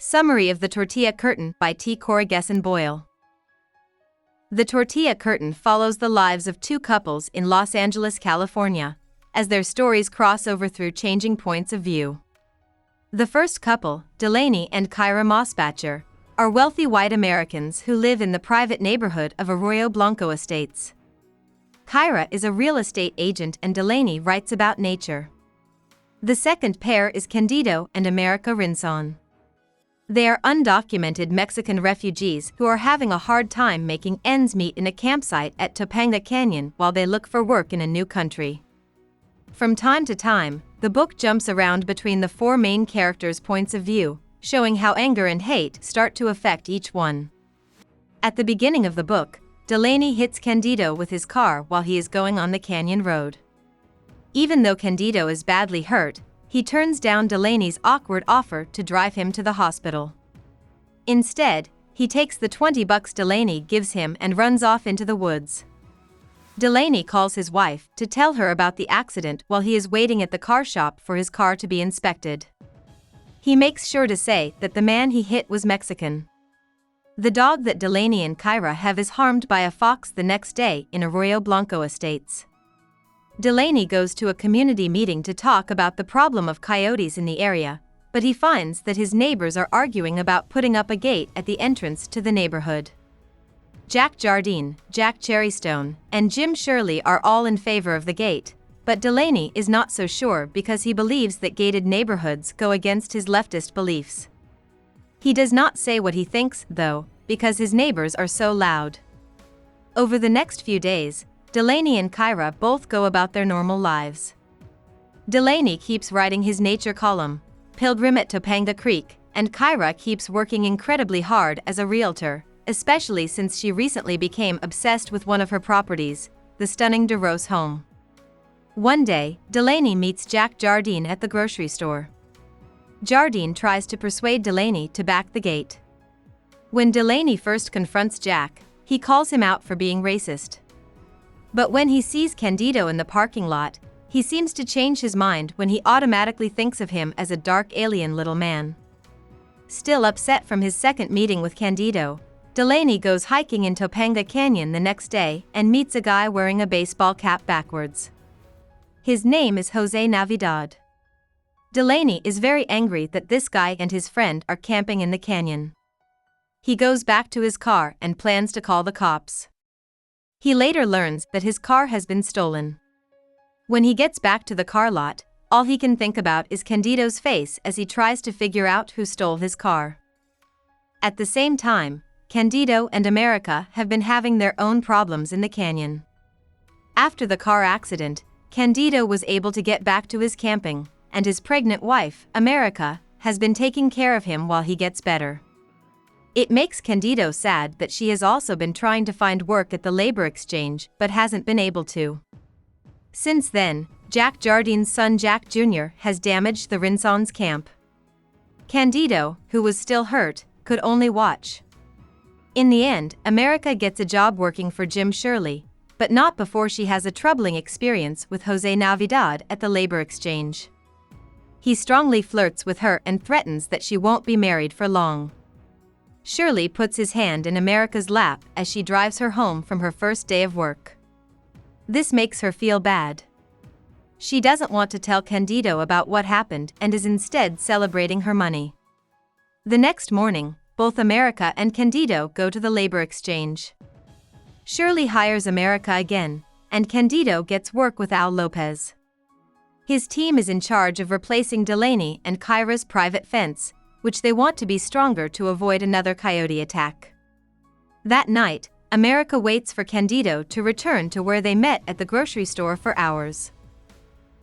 Summary of the Tortilla Curtain by Coraghessan Boyle. The Tortilla Curtain follows the lives of two couples in Los Angeles, California, as their stories cross over through changing points of view. The first couple, Delaney and Kyra Mosbacher, are wealthy white Americans who live in the private neighborhood of Arroyo Blanco Estates. Kyra is a real estate agent and Delaney writes about nature. The second pair is Candido and America Rinson. They are undocumented Mexican refugees who are having a hard time making ends meet in a campsite at Topanga Canyon while they look for work in a new country. From time to time, the book jumps around between the four main characters' points of view, showing how anger and hate start to affect each one. At the beginning of the book, Delaney hits Candido with his car while he is going on the canyon road. Even though Candido is badly hurt, he turns down Delaney's awkward offer to drive him to the hospital. Instead, he takes the $20 Delaney gives him and runs off into the woods. Delaney calls his wife to tell her about the accident while he is waiting at the car shop for his car to be inspected. He makes sure to say that the man he hit was Mexican. The dog that Delaney and Kyra have is harmed by a fox the next day in Arroyo Blanco Estates. Delaney goes to a community meeting to talk about the problem of coyotes in the area, but he finds that his neighbors are arguing about putting up a gate at the entrance to the neighborhood. Jack Jardine, Jack Cherrystone, and Jim Shirley are all in favor of the gate, but Delaney is not so sure because he believes that gated neighborhoods go against his leftist beliefs. He does not say what he thinks, though, because his neighbors are so loud. Over the next few days, Delaney and Kyra both go about their normal lives. Delaney keeps writing his nature column, Pilgrim at Topanga Creek, and Kyra keeps working incredibly hard as a realtor, especially since she recently became obsessed with one of her properties, the stunning DeRose home. One day, Delaney meets Jack Jardine at the grocery store. Jardine tries to persuade Delaney to back the gate. When Delaney first confronts Jack, he calls him out for being racist. But when he sees Candido in the parking lot, he seems to change his mind when he automatically thinks of him as a dark alien little man. Still upset from his second meeting with Candido, Delaney goes hiking in Topanga Canyon the next day and meets a guy wearing a baseball cap backwards. His name is Jose Navidad. Delaney is very angry that this guy and his friend are camping in the canyon. He goes back to his car and plans to call the cops. He later learns that his car has been stolen. When he gets back to the car lot, all he can think about is Candido's face as he tries to figure out who stole his car. At the same time, Candido and America have been having their own problems in the canyon. After the car accident, Candido was able to get back to his camping, and his pregnant wife, America, has been taking care of him while he gets better. It makes Candido sad that she has also been trying to find work at the labor exchange but hasn't been able to. Since then, Jack Jardine's son Jack Jr. has damaged the Rinson's camp. Candido, who was still hurt, could only watch. In the end, America gets a job working for Jim Shirley, but not before she has a troubling experience with Jose Navidad at the labor exchange. He strongly flirts with her and threatens that she won't be married for long. Shirley puts his hand in America's lap as she drives her home from her first day of work. This makes her feel bad. She doesn't want to tell Candido about what happened and is instead celebrating her money. The next morning, both America and Candido go to the labor exchange. Shirley hires America again, and Candido gets work with Al Lopez. His team is in charge of replacing Delaney and Kyra's private fence, which they want to be stronger to avoid another coyote attack. That night, America waits for Candido to return to where they met at the grocery store for hours.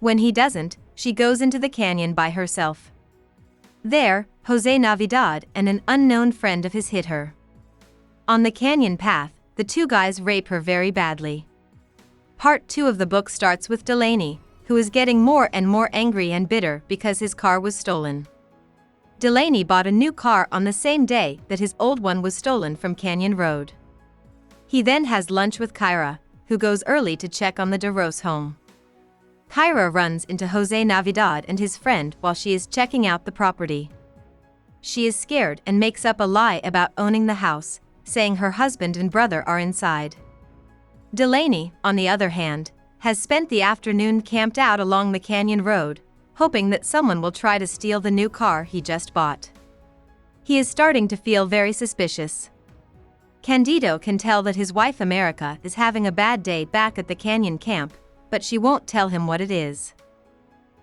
When he doesn't, she goes into the canyon by herself. There, Jose Navidad and an unknown friend of his hit her. On the canyon path, the two guys rape her very badly. Part 2 of the book starts with Delaney, who is getting more and more angry and bitter because his car was stolen. Delaney bought a new car on the same day that his old one was stolen from Canyon Road. He then has lunch with Kyra, who goes early to check on the DeRose home. Kyra runs into Jose Navidad and his friend while she is checking out the property. she is scared and makes up a lie about owning the house, saying her husband and brother are inside. Delaney, on the other hand, has spent the afternoon camped out along the canyon road, hoping that someone will try to steal the new car he just bought. He is starting to feel very suspicious. Candido can tell that his wife America is having a bad day back at the canyon camp, but she won't tell him what it is.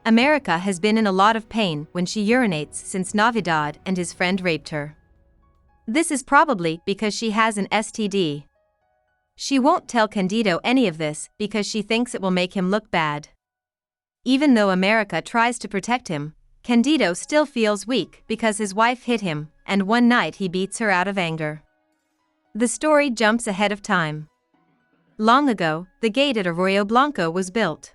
America has been in a lot of pain when she urinates since Navidad and his friend raped her. This is probably because she has an STD. She won't tell Candido any of this because she thinks it will make him look bad. Even though America tries to protect him, Candido still feels weak because his wife hit him, and one night he beats her out of anger. The story jumps ahead of time. Long ago, the gate at Arroyo Blanco was built.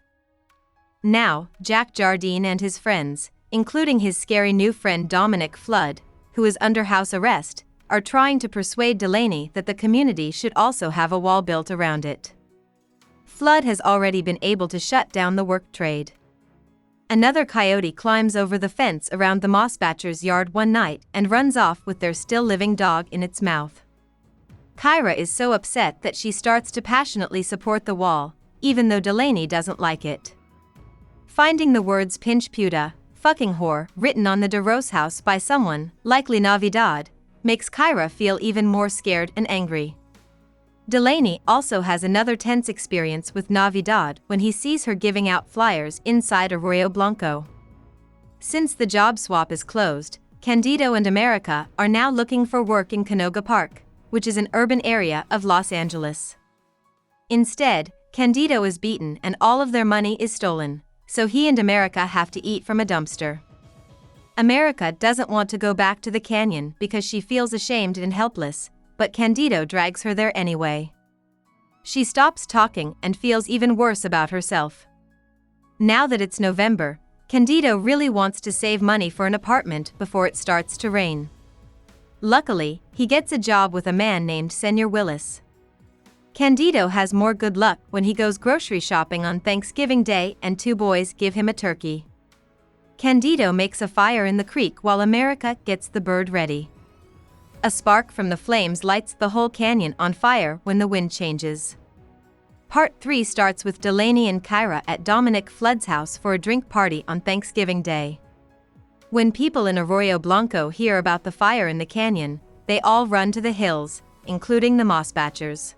Now, Jack Jardine and his friends, including his scary new friend Dominic Flood, who is under house arrest, are trying to persuade Delaney that the community should also have a wall built around it. Flood has already been able to shut down the work trade. Another coyote climbs over the fence around the Mossbatchers' yard one night and runs off with their still-living dog in its mouth. Kyra is so upset that she starts to passionately support the wall, even though Delaney doesn't like it. Finding the words pinch puta, fucking whore, written on the DeRose house by someone, likely Navidad, makes Kyra feel even more scared and angry. Delaney also has another tense experience with Navidad when he sees her giving out flyers inside Arroyo Blanco. Since the job swap is closed, Candido and America are now looking for work in Canoga Park, which is an urban area of Los Angeles. Instead, Candido is beaten and all of their money is stolen, so he and America have to eat from a dumpster. America doesn't want to go back to the canyon because she feels ashamed and helpless, but Candido drags her there anyway. She stops talking and feels even worse about herself. Now that it's November, Candido really wants to save money for an apartment before it starts to rain. Luckily, he gets a job with a man named Senor Willis. Candido has more good luck when he goes grocery shopping on Thanksgiving Day and two boys give him a turkey. Candido makes a fire in the creek while America gets the bird ready. A spark from the flames lights the whole canyon on fire when the wind changes. Part 3 starts with Delaney and Kyra at Dominic Flood's house for a drink party on Thanksgiving Day. When people in Arroyo Blanco hear about the fire in the canyon, they all run to the hills, including the Mossbatchers.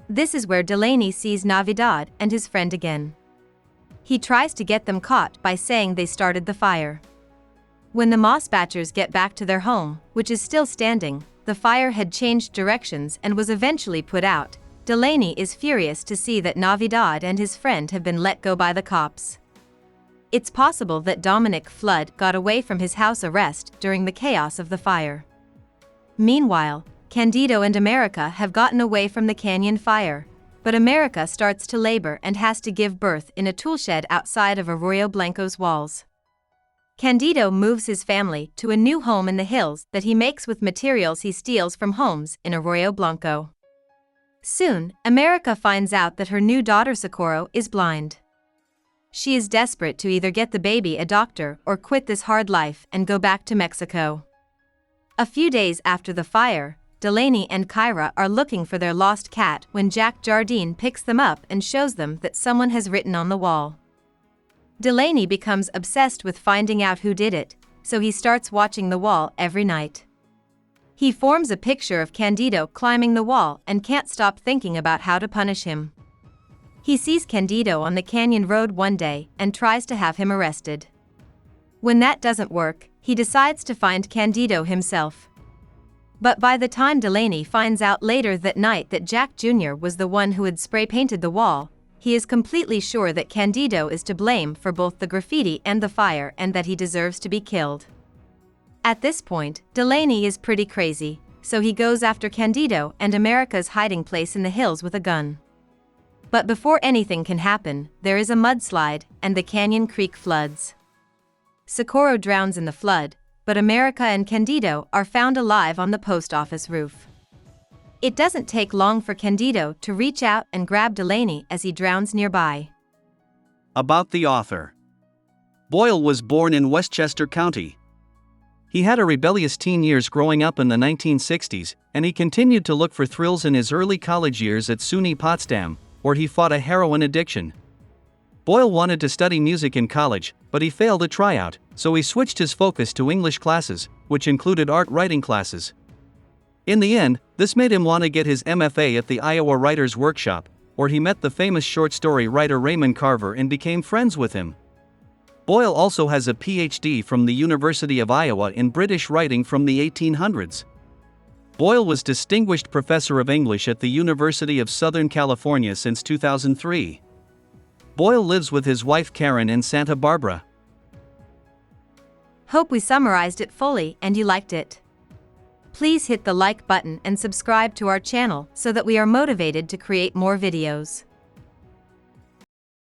This is where Delaney sees Navidad and his friend again. He tries to get them caught by saying they started the fire. When the Mossbatchers get back to their home, which is still standing, the fire had changed directions and was eventually put out. Delaney is furious to see that Navidad and his friend have been let go by the cops. It's possible that Dominic Flood got away from his house arrest during the chaos of the fire. Meanwhile, Candido and America have gotten away from the canyon fire, but America starts to labor and has to give birth in a toolshed outside of Arroyo Blanco's walls. Candido moves his family to a new home in the hills that he makes with materials he steals from homes in Arroyo Blanco. Soon, America finds out that her new daughter Socorro is blind. She is desperate to either get the baby a doctor or quit this hard life and go back to Mexico. A few days after the fire, Delaney and Kyra are looking for their lost cat when Jack Jardine picks them up and shows them that someone has written on the wall. Delaney becomes obsessed with finding out who did it, so he starts watching the wall every night. He forms a picture of Candido climbing the wall and can't stop thinking about how to punish him. He sees Candido on the canyon road one day and tries to have him arrested. When that doesn't work, he decides to find Candido himself. But by the time Delaney finds out later that night that Jack Jr. was the one who had spray-painted the wall, he is completely sure that Candido is to blame for both the graffiti and the fire and that he deserves to be killed. At this point, Delaney is pretty crazy, so he goes after Candido and America's hiding place in the hills with a gun. But before anything can happen, there is a mudslide, and the canyon creek floods. Socorro drowns in the flood, but America and Candido are found alive on the post office roof. It doesn't take long for Candido to reach out and grab Delaney as he drowns nearby. About the author. Boyle was born in Westchester County. He had a rebellious teen years growing up in the 1960s, and he continued to look for thrills in his early college years at SUNY Potsdam, where he fought a heroin addiction. Boyle wanted to study music in college, but he failed a tryout, so he switched his focus to English classes, which included art writing classes. In the end, this made him want to get his MFA at the Iowa Writers' Workshop, where he met the famous short story writer Raymond Carver and became friends with him. Boyle also has a PhD from the University of Iowa in British writing from the 1800s. Boyle was Distinguished Professor of English at the University of Southern California since 2003. Boyle lives with his wife Karen in Santa Barbara. Hope we summarized it fully and you liked it. Please hit the like button and subscribe to our channel so that we are motivated to create more videos.